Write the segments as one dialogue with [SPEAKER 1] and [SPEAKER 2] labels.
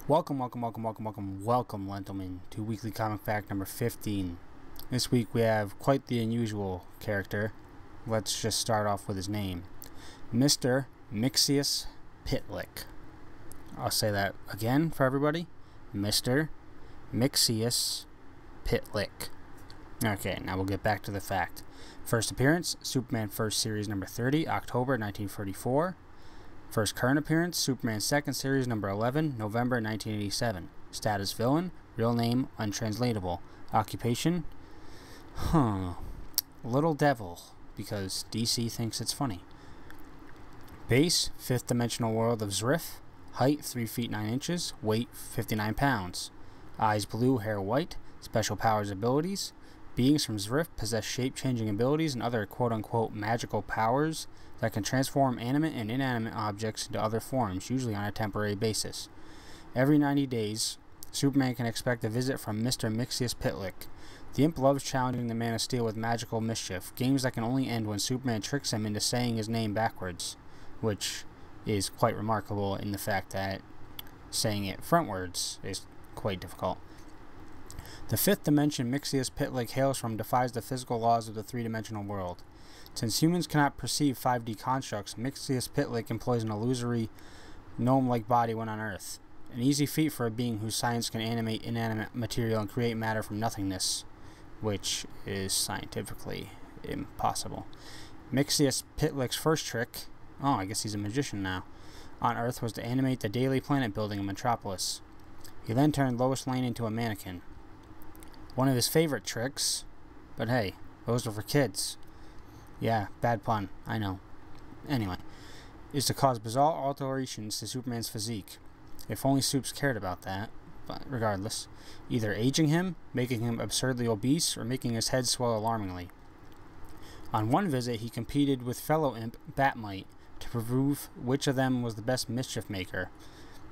[SPEAKER 1] Welcome, Lentleman, to Weekly Comic Fact number 15. This week we have quite the unusual character. Let's just start off with his name. Mr. Mixius Pitlick. I'll say that again for everybody. Mr. Mixius Pitlick. Okay, now we'll get back to the fact. First appearance, Superman First Series number 30, October 1944. First current appearance, Superman Second Series number 11, November 1987. Status villain, real name untranslatable. Occupation, Little Devil, because DC thinks it's funny. Base, fifth dimensional world of Zrif. Height, 3 feet 9 inches. Weight, 59 pounds. Eyes blue, hair white. Special powers abilities. Beings from Zrif possess shape-changing abilities and other quote-unquote magical powers that can transform animate and inanimate objects into other forms, usually on a temporary basis. Every 90 days, Superman can expect a visit from Mr. Mixius Pitlick. The imp loves challenging the Man of Steel with magical mischief, games that can only end when Superman tricks him into saying his name backwards, which is quite remarkable in the fact that saying it frontwards is quite difficult. The fifth dimension Mixius Pitlick hails from defies the physical laws of the three-dimensional world. Since humans cannot perceive 5D constructs, Mixius Pitlick employs an illusory, gnome-like body when on Earth. An easy feat for a being whose science can animate inanimate material and create matter from nothingness, which is scientifically impossible. Mixius Pitlick's first trick, I guess he's a magician now, on Earth was to animate the Daily Planet building in Metropolis. He then turned Lois Lane into a mannequin. One of his favorite tricks, but hey, those are for kids. Yeah, bad pun, I know. Anyway, is to cause bizarre alterations to Superman's physique. If only Supes cared about that, but regardless. Either aging him, making him absurdly obese, or making his head swell alarmingly. On one visit, he competed with fellow imp Batmite to prove which of them was the best mischief maker.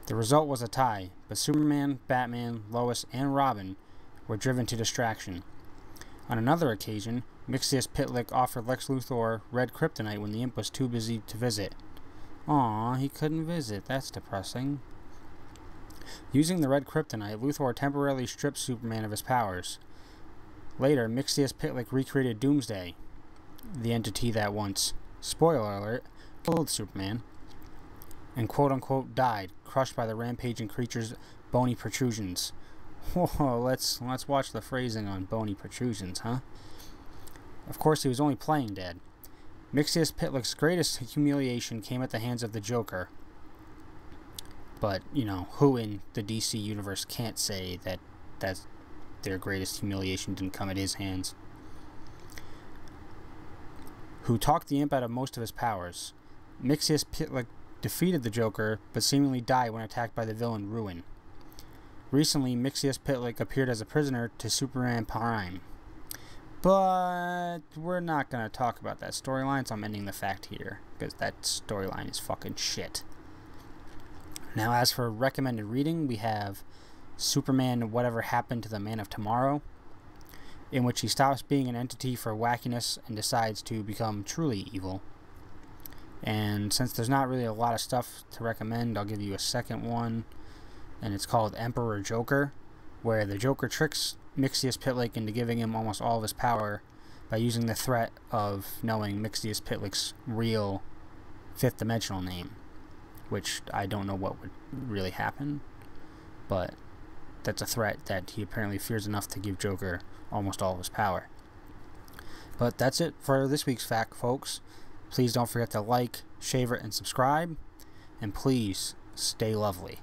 [SPEAKER 1] The result was a tie, but Superman, Batman, Lois, and Robin were driven to distraction. On another occasion, Mixius Pitlick offered Lex Luthor red kryptonite when the imp was too busy to visit. Aw, he couldn't visit. That's depressing. Using the red kryptonite, Luthor temporarily stripped Superman of his powers. Later, Mixius Pitlick recreated Doomsday, the entity that once, spoiler alert, killed Superman, and quote-unquote died, crushed by the rampaging creature's bony protrusions. Whoa, let's watch the phrasing on bony protrusions, huh? Of course, he was only playing dead. Mixius Pitlick's greatest humiliation came at the hands of the Joker. But, who in the DC universe can't say that their greatest humiliation didn't come at his hands? Who talked the imp out of most of his powers. Mixius Pitlick defeated the Joker, but seemingly died when attacked by the villain Ruin. Recently, Mixius Pitlick appeared as a prisoner to Superman Prime. But we're not going to talk about that storyline, so I'm ending the fact here, because that storyline is fucking shit. Now, as for recommended reading, we have Superman Whatever Happened to the Man of Tomorrow, in which he stops being an entity for wackiness and decides to become truly evil. And since there's not really a lot of stuff to recommend, I'll give you a second one, and it's called Emperor Joker, where the Joker tricks Mixius Pitlick into giving him almost all of his power by using the threat of knowing Mixius Pitlick's real fifth dimensional name, which I don't know what would really happen, but that's a threat that he apparently fears enough to give Joker almost all of his power. But that's it for this week's fact, folks. Please don't forget to like, favorite, and subscribe, and please stay lovely.